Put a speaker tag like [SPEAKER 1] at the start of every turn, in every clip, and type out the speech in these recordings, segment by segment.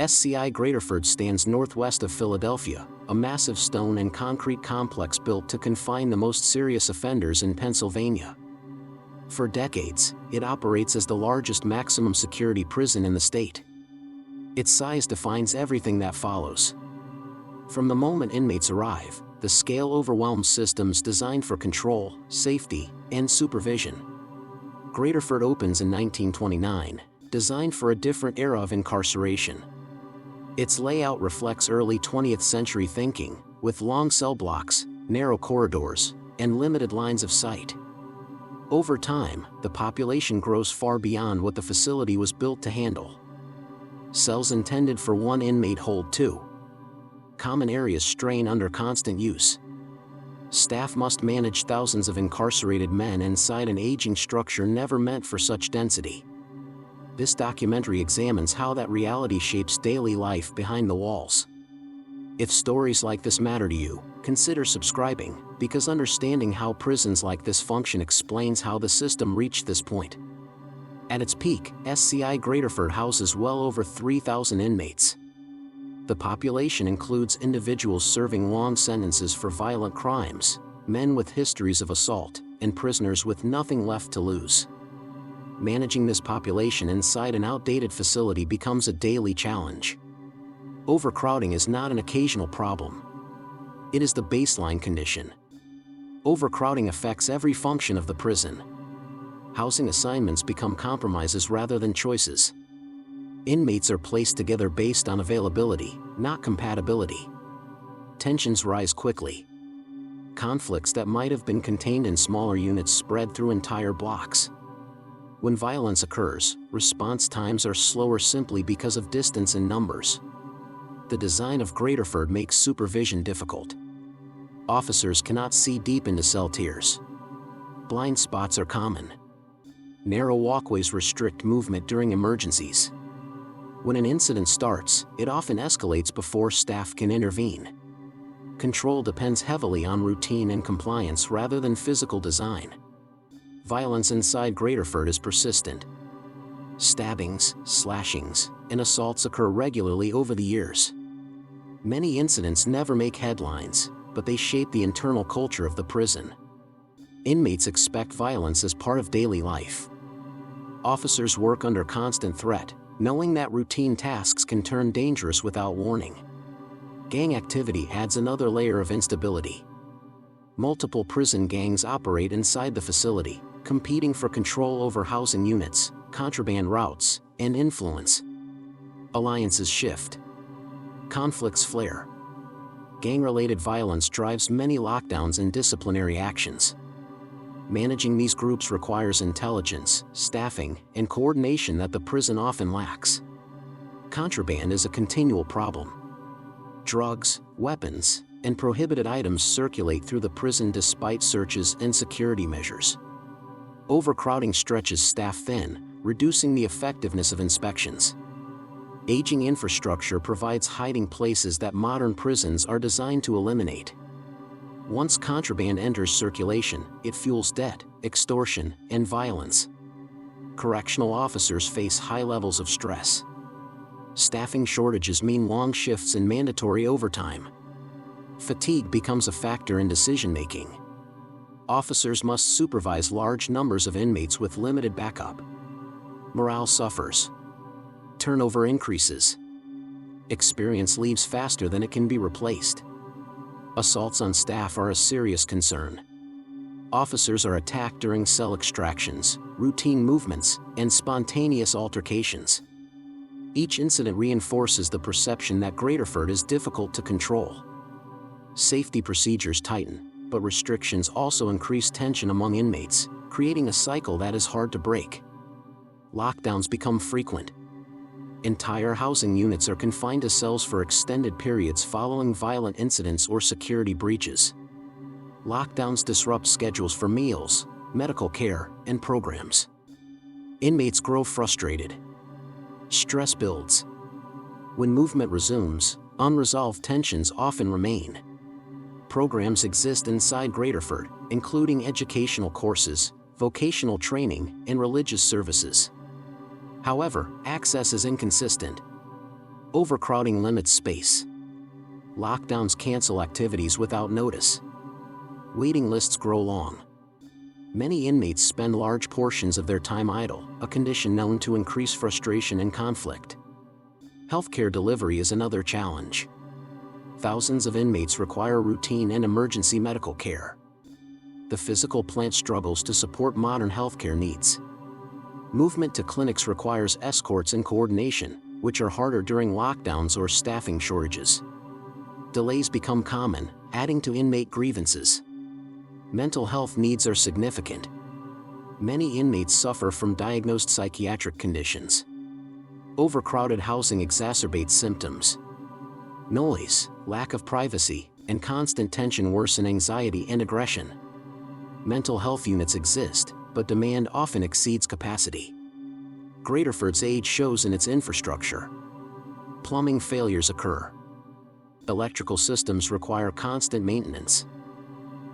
[SPEAKER 1] SCI Graterford stands northwest of Philadelphia, a massive stone and concrete complex built to confine the most serious offenders in Pennsylvania. For decades, it operates as the largest maximum security prison in the state. Its size defines everything that follows. From the moment inmates arrive, the scale overwhelms systems designed for control, safety, and supervision. Graterford opens in 1929, designed for a different era of incarceration. Its layout reflects early 20th century thinking, with long cell blocks, narrow corridors, and limited lines of sight. Over time, the population grows far beyond what the facility was built to handle. Cells intended for one inmate hold two. Common areas strain under constant use. Staff must manage thousands of incarcerated men inside an aging structure never meant for such density. This documentary examines how that reality shapes daily life behind the walls. If stories like this matter to you, consider subscribing, because understanding how prisons like this function explains how the system reached this point. At its peak, SCI Graterford houses well over 3,000 inmates. The population includes individuals serving long sentences for violent crimes, men with histories of assault, and prisoners with nothing left to lose. Managing this population inside an outdated facility becomes a daily challenge. Overcrowding is not an occasional problem. It is the baseline condition. Overcrowding affects every function of the prison. Housing assignments become compromises rather than choices. Inmates are placed together based on availability, not compatibility. Tensions rise quickly. Conflicts that might have been contained in smaller units spread through entire blocks. When violence occurs, response times are slower simply because of distance and numbers. The design of Graterford makes supervision difficult. Officers cannot see deep into cell tiers. Blind spots are common. Narrow walkways restrict movement during emergencies. When an incident starts, it often escalates before staff can intervene. Control depends heavily on routine and compliance rather than physical design. Violence inside Graterford is persistent. Stabbings, slashings, and assaults occur regularly over the years. Many incidents never make headlines, but they shape the internal culture of the prison. Inmates expect violence as part of daily life. Officers work under constant threat, knowing that routine tasks can turn dangerous without warning. Gang activity adds another layer of instability. Multiple prison gangs operate inside the facility, competing for control over housing units, contraband routes, and influence. Alliances shift. Conflicts flare. Gang-related violence drives many lockdowns and disciplinary actions. Managing these groups requires intelligence, staffing, and coordination that the prison often lacks. Contraband is a continual problem. Drugs, weapons, and prohibited items circulate through the prison despite searches and security measures. Overcrowding stretches staff thin, reducing the effectiveness of inspections. Aging infrastructure provides hiding places that modern prisons are designed to eliminate. Once contraband enters circulation, it fuels debt, extortion, and violence. Correctional officers face high levels of stress. Staffing shortages mean long shifts and mandatory overtime. Fatigue becomes a factor in decision-making. Officers must supervise large numbers of inmates with limited backup. Morale suffers. Turnover increases. Experience leaves faster than it can be replaced. Assaults on staff are a serious concern. Officers are attacked during cell extractions, routine movements, and spontaneous altercations. Each incident reinforces the perception that Graterford is difficult to control. Safety procedures tighten, but restrictions also increase tension among inmates, creating a cycle that is hard to break. Lockdowns become frequent. Entire housing units are confined to cells for extended periods following violent incidents or security breaches. Lockdowns disrupt schedules for meals, medical care, and programs. Inmates grow frustrated. Stress builds. When movement resumes, unresolved tensions often remain. Programs exist inside Graterford, including educational courses, vocational training, and religious services. However, access is inconsistent. Overcrowding limits space. Lockdowns cancel activities without notice. Waiting lists grow long. Many inmates spend large portions of their time idle, a condition known to increase frustration and conflict. Healthcare delivery is another challenge. Thousands of inmates require routine and emergency medical care. The physical plant struggles to support modern healthcare needs. Movement to clinics requires escorts and coordination, which are harder during lockdowns or staffing shortages. Delays become common, adding to inmate grievances. Mental health needs are significant. Many inmates suffer from diagnosed psychiatric conditions. Overcrowded housing exacerbates symptoms. Noise, lack of privacy, and constant tension worsen anxiety and aggression. Mental health units exist, but demand often exceeds capacity. Graterford's age shows in its infrastructure. Plumbing failures occur. Electrical systems require constant maintenance.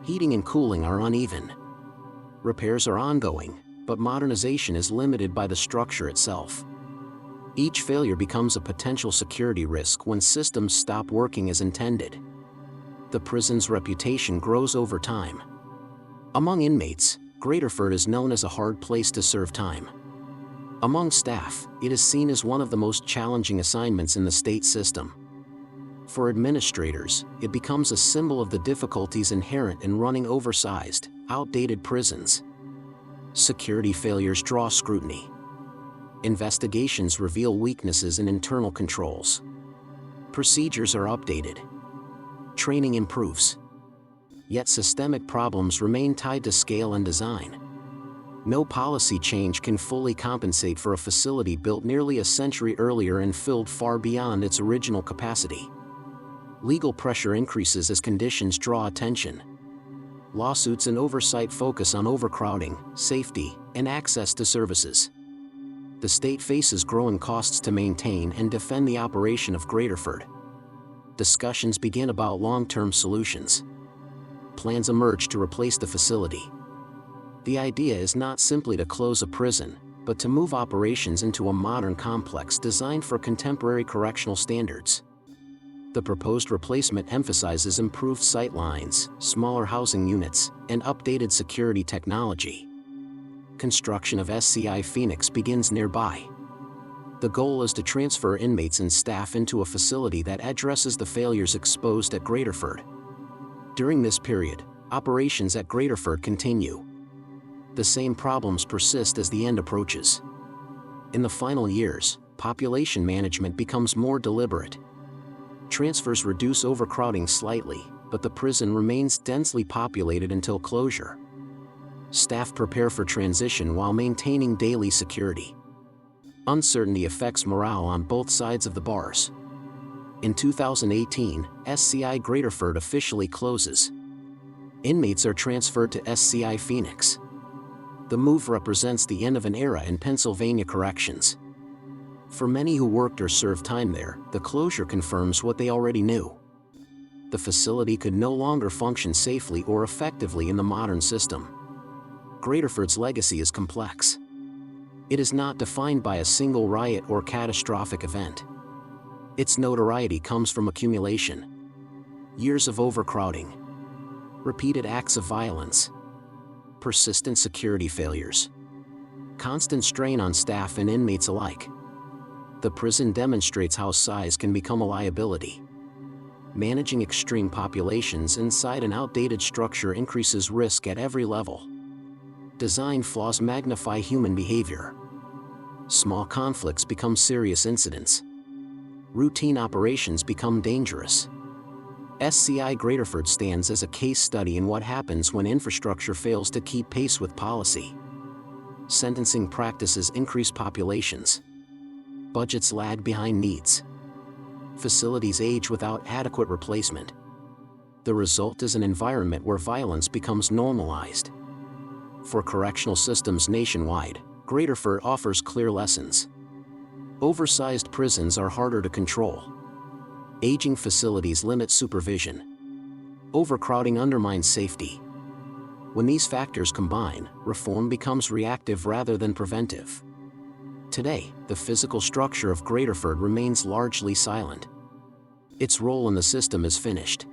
[SPEAKER 1] Heating and cooling are uneven. Repairs are ongoing, but modernization is limited by the structure itself. Each failure becomes a potential security risk when systems stop working as intended. The prison's reputation grows over time. Among inmates, Graterford is known as a hard place to serve time. Among staff, it is seen as one of the most challenging assignments in the state system. For administrators, it becomes a symbol of the difficulties inherent in running oversized, outdated prisons. Security failures draw scrutiny. Investigations reveal weaknesses in internal controls. Procedures are updated. Training improves. Yet systemic problems remain tied to scale and design. No policy change can fully compensate for a facility built nearly a century earlier and filled far beyond its original capacity. Legal pressure increases as conditions draw attention. Lawsuits and oversight focus on overcrowding, safety, and access to services. The state faces growing costs to maintain and defend the operation of Graterford. Discussions begin about long-term solutions. Plans emerge to replace the facility. The idea is not simply to close a prison, but to move operations into a modern complex designed for contemporary correctional standards. The proposed replacement emphasizes improved sight lines, smaller housing units, and updated security technology. Construction of SCI Phoenix begins nearby. The goal is to transfer inmates and staff into a facility that addresses the failures exposed at Graterford. During this period, operations at Graterford continue. The same problems persist as the end approaches. In the final years, population management becomes more deliberate. Transfers reduce overcrowding slightly, but the prison remains densely populated until closure. Staff prepare for transition while maintaining daily security. Uncertainty affects morale on both sides of the bars. In 2018, SCI Graterford officially closes. Inmates are transferred to SCI Phoenix. The move represents the end of an era in Pennsylvania corrections. For many who worked or served time there, the closure confirms what they already knew. The facility could no longer function safely or effectively in the modern system. Graterford's legacy is complex. It is not defined by a single riot or catastrophic event. Its notoriety comes from accumulation. Years of overcrowding. Repeated acts of violence. Persistent security failures. Constant strain on staff and inmates alike. The prison demonstrates how size can become a liability. Managing extreme populations inside an outdated structure increases risk at every level. Design flaws magnify human behavior. Small conflicts become serious incidents. Routine operations become dangerous. SCI Graterford stands as a case study in what happens when infrastructure fails to keep pace with policy. Sentencing practices increase populations. Budgets lag behind needs. Facilities age without adequate replacement. The result is an environment where violence becomes normalized. For correctional systems nationwide, Graterford offers clear lessons. Oversized prisons are harder to control. Aging facilities limit supervision. Overcrowding undermines safety. When these factors combine, reform becomes reactive rather than preventive. Today, the physical structure of Graterford remains largely silent. Its role in the system is finished.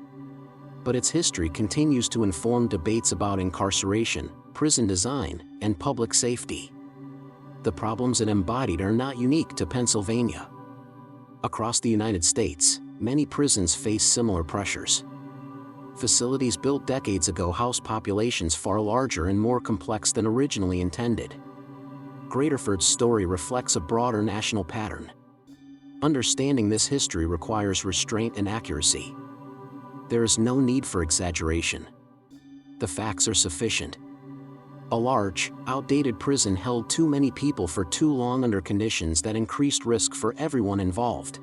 [SPEAKER 1] But its history continues to inform debates about incarceration, prison design, and public safety. The problems it embodied are not unique to Pennsylvania. Across the United States, many prisons face similar pressures. Facilities built decades ago house populations far larger and more complex than originally intended. Graterford's story reflects a broader national pattern. Understanding this history requires restraint and accuracy. There is no need for exaggeration. The facts are sufficient. A large, outdated prison held too many people for too long under conditions that increased risk for everyone involved.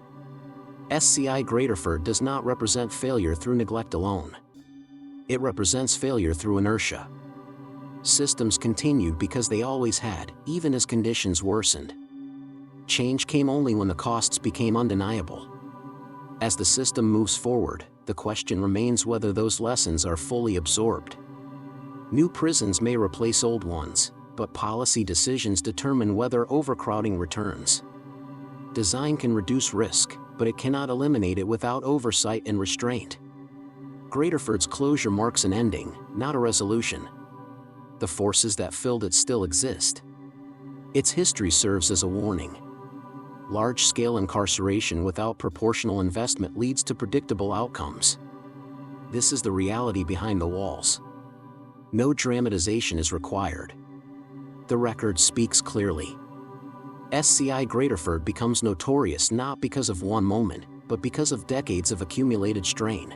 [SPEAKER 1] SCI Graterford does not represent failure through neglect alone. It represents failure through inertia. Systems continued because they always had, even as conditions worsened. Change came only when the costs became undeniable. As the system moves forward, the question remains whether those lessons are fully absorbed. New prisons may replace old ones, but policy decisions determine whether overcrowding returns. Design can reduce risk, but it cannot eliminate it without oversight and restraint. Graterford's closure marks an ending, not a resolution. The forces that filled it still exist. Its history serves as a warning. Large-scale incarceration without proportional investment leads to predictable outcomes. This is the reality behind the walls. No dramatization is required. The record speaks clearly. SCI Graterford becomes notorious not because of one moment, but because of decades of accumulated strain.